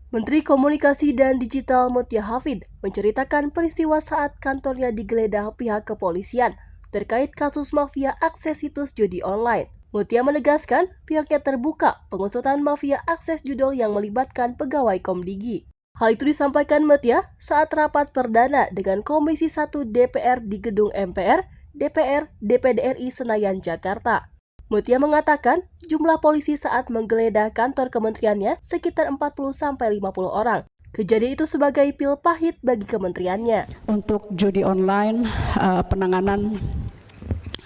Menteri Komunikasi dan Digital Mutia Hafid menceritakan peristiwa saat kantornya digeledah pihak kepolisian terkait kasus mafia akses situs judi online. Mutia menegaskan pihaknya terbuka pengusutan mafia akses judul yang melibatkan pegawai Komdigi. Hal itu disampaikan Mutia saat rapat perdana dengan Komisi 1 DPR di Gedung MPR, DPR, DPD RI Senayan, Jakarta. Mutia mengatakan jumlah polisi saat menggeledah kantor kementeriannya sekitar 40-50 orang. Kejadian itu sebagai pil pahit bagi kementeriannya. Untuk judi online, penanganan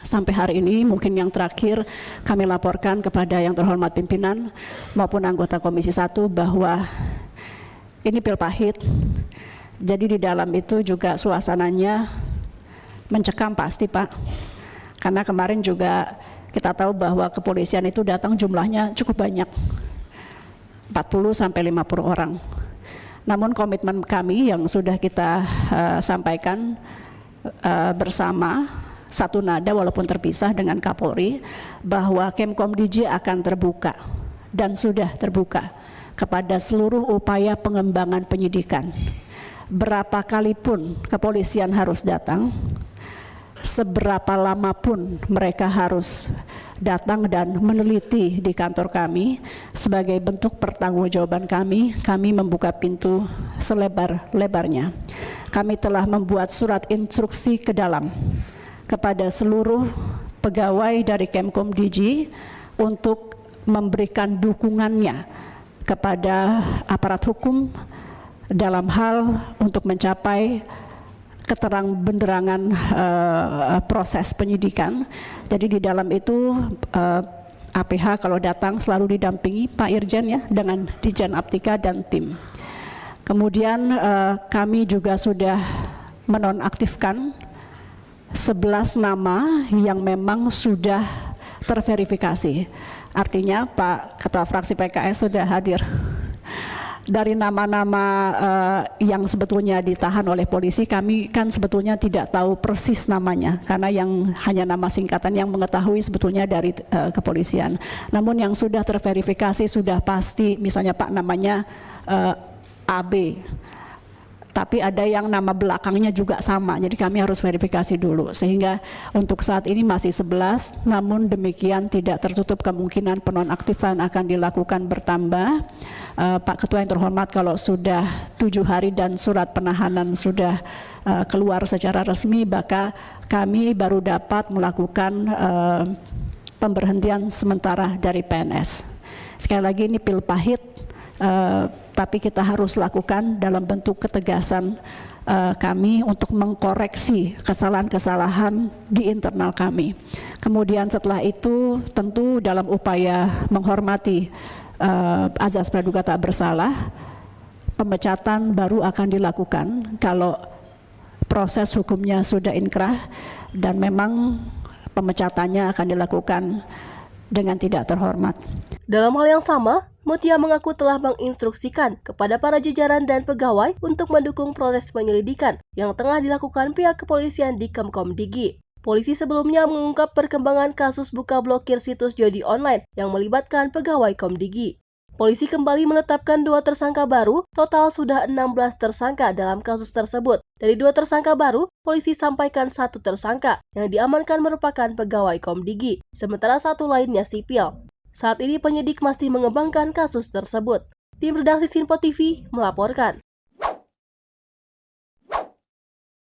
sampai hari ini mungkin yang terakhir kami laporkan kepada yang terhormat pimpinan maupun anggota Komisi 1 bahwa ini pil pahit. Jadi di dalam itu juga suasananya mencekam pasti, Pak. Karena kemarin juga kita tahu bahwa kepolisian itu datang jumlahnya cukup banyak, 40-50 orang. Namun komitmen kami yang sudah kita sampaikan bersama satu nada walaupun terpisah dengan Kapolri, bahwa Kemkomdigi akan terbuka dan sudah terbuka kepada seluruh upaya pengembangan penyidikan. Berapa kali pun kepolisian harus datang, seberapa lama pun mereka harus datang dan meneliti di kantor kami, sebagai bentuk pertanggungjawaban kami membuka pintu selebar-lebarnya. Kami telah membuat surat instruksi ke dalam kepada seluruh pegawai dari Kemkomdigi untuk memberikan dukungannya kepada aparat hukum dalam hal untuk mencapai keterang-benderangan proses penyidikan. Jadi di dalam itu APH kalau datang selalu didampingi Pak Irjen ya dengan Dijen Aptika dan tim. Kemudian kami juga sudah menonaktifkan 11 nama yang memang sudah terverifikasi. Artinya Pak Ketua Fraksi PKS sudah hadir. Dari nama-nama yang sebetulnya ditahan oleh polisi, kami kan sebetulnya tidak tahu persis namanya, karena yang hanya nama singkatan yang mengetahui sebetulnya dari kepolisian. Namun yang sudah terverifikasi sudah pasti, misalnya Pak namanya AB, tapi ada yang nama belakangnya juga sama, jadi kami harus verifikasi dulu. Sehingga untuk saat ini masih 11, namun demikian tidak tertutup kemungkinan penonaktifan akan dilakukan bertambah. Pak Ketua yang terhormat, kalau sudah 7 hari dan surat penahanan sudah keluar secara resmi, maka kami baru dapat melakukan pemberhentian sementara dari PNS. Sekali lagi ini pil pahit, tapi kita harus lakukan dalam bentuk ketegasan kami untuk mengkoreksi kesalahan-kesalahan di internal kami. Kemudian setelah itu tentu dalam upaya menghormati azas praduga tak bersalah, pemecatan baru akan dilakukan kalau proses hukumnya sudah inkrah, dan memang pemecatannya akan dilakukan dengan tidak terhormat. Dalam hal yang sama, Mutia mengaku telah menginstruksikan kepada para jajaran dan pegawai untuk mendukung proses penyelidikan yang tengah dilakukan pihak kepolisian di Kemkomdigi. Polisi sebelumnya mengungkap perkembangan kasus buka blokir situs judi online yang melibatkan pegawai Komdigi. Polisi kembali menetapkan 2 tersangka baru, total sudah 16 tersangka dalam kasus tersebut. Dari 2 tersangka baru, polisi sampaikan 1 tersangka yang diamankan merupakan pegawai Komdigi, sementara 1 lainnya sipil. Saat ini penyidik masih mengembangkan kasus tersebut. Tim redaksi Sinpo TV melaporkan.